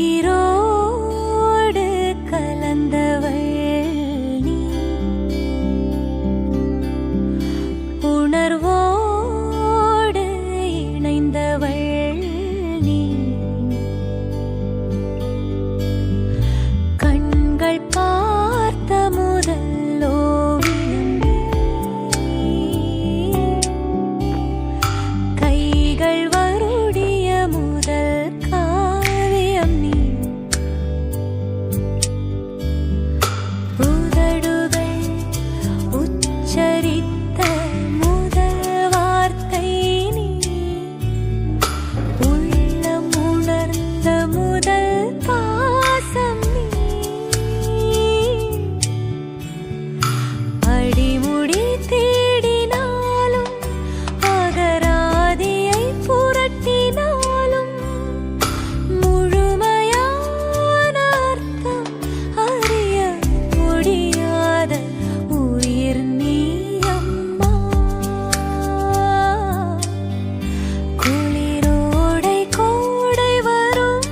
உயிரோடு கலந்தவள் நீ, உணர்வோடு இணைந்தவள் நீ, கண்கள் பார்த்த முதல் ஓவியம் நீ, கைகள் வருடிய முதல் காவியம் நீ, உதடுகள் உச்சரித்த முதல் வார்த்தை நீ, உள்ளம் உணர்ந்த முதல் பாசம் நீ, அடிமுடி தேடினாலும் அகராதியை புரட்டினாலும் முழுமையான அர்த்தம் அறிய முடியாத உயிர் நீ அம்மா. குளிரோடை கோடை வரும்,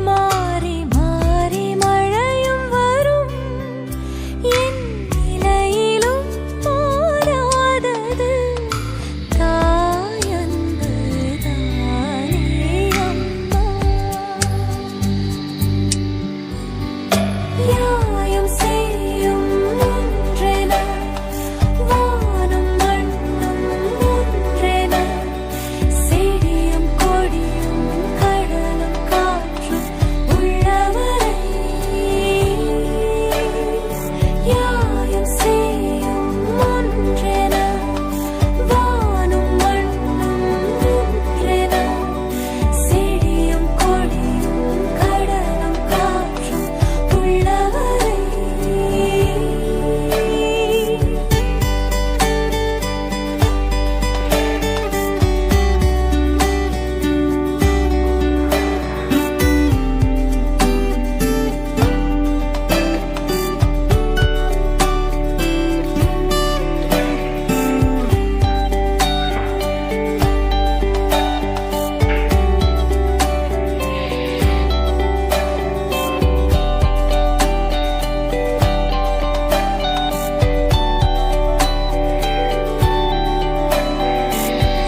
மாறி மாறி மழையும் வரும், என் நிலையிலும் மாறாதது தாயன்பு தானே அம்மா. யாயும் செய்யும் ஒன்றென, வானும் மண்ணும் ஒன்றென, செடியும் கொடியும் கடலும் காற்றும் உள்ளவரை, யாயும் செய்யும் ஒன்றென, வானும் மண்ணும் ஒன்றென, செடியும் கொடியும் கடலும் காற்றும் உள்ளவரை.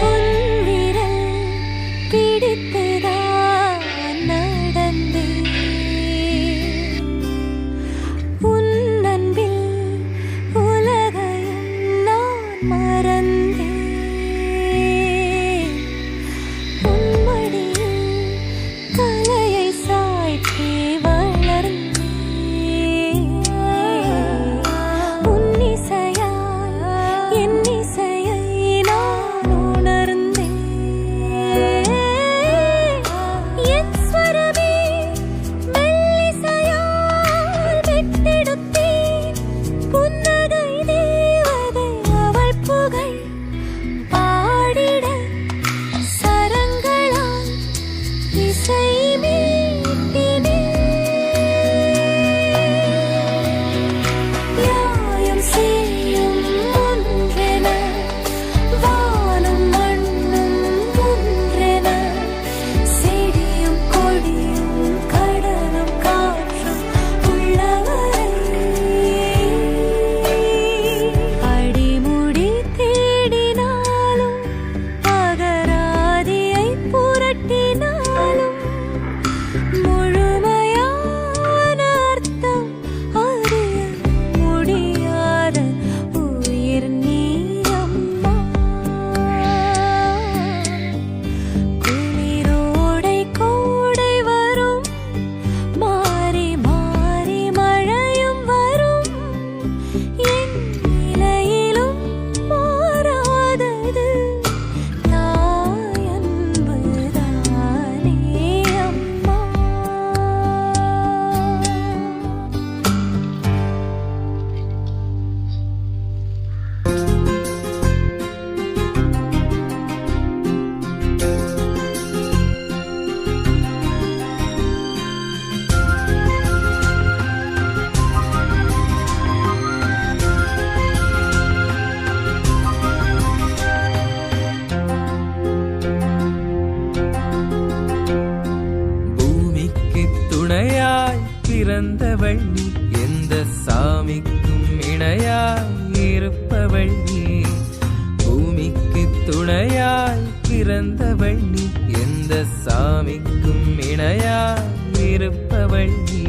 உன் விரல் பிடித்துதான் நடந்தேன், உன் அன்பில் உலகையும் நான் மறந்தேன், உன் மடியில் தலையை சாய்த்தி வளர்ந்தேன், உன் இசையால் என் இசையை நான் உணர்ந்தேன், என் ஸ்வரமே மெல்லிசையால் பெற்றெடுத்தேன், புன்னகை தேவதை அவள் புகழ் பாடிட சரங்களால் இசை மீட்டினேன். யாயும் செய்யும் ஒன்றென, வானும் மண்ணும் ஒன்றென, செடியும் கொடியும் கடலும் காற்றும் உள்ளவரை, அடிமுடி தேடினாலும் அகராதியை புரட்டினாலும் முழுமையான அர்த்தம் அறிய முடியாத உயிர் நீ அம்மா. குளிரோடை கோடை வரும், மாறி மாறி மழையும் வரும், என் நிலையிலும் மாறாதது தாயன்பு தானே பிறந்தவள் நீ, எந்த சாமிக்கும் இணையாய் இருப்பவள் நீ. பூமிக்கு துணையாய் பிறந்தவள் நீ, எந்த சாமிக்கும் இணையாய் இருப்பவள் நீ.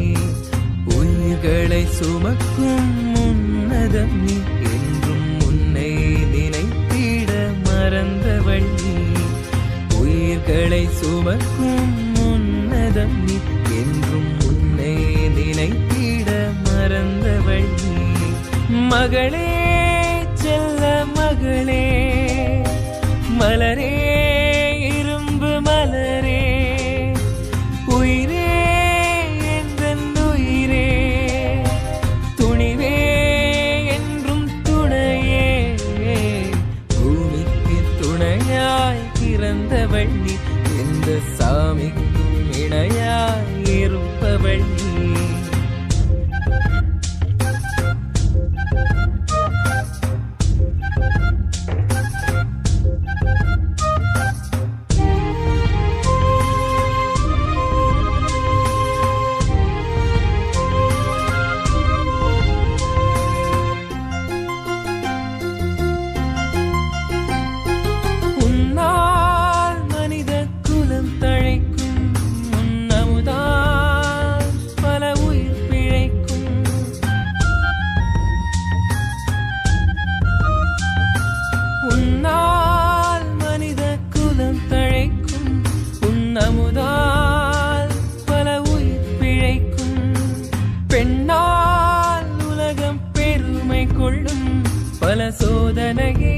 உயிர்களை சுமக்கும் உன்னதம் நீ, என்றும் உன்னை நினைத்திட மறந்தவள் நீ. உயிர்களை சுமக்கும் உன்னதம் நீ, என்றும் உன்னை நினைத்திட மறந்தவள் நீ. மகளே செல்ல மகளே, மலரே இரும்பு மலரே, உயிரே எந்தன் உயிரே, துணிவே என்றும் துணையே. பூமிக்கு துணையாய் பிறந்தவள் நீ, எந்த சாமிக்கும் இணையாய் இருப்பவள் நீ. அமுதால் பல உயிர் பிழைக்கும். பெண்ணால் உலகம் பெருமை கொள்ளும், பல சோதனையை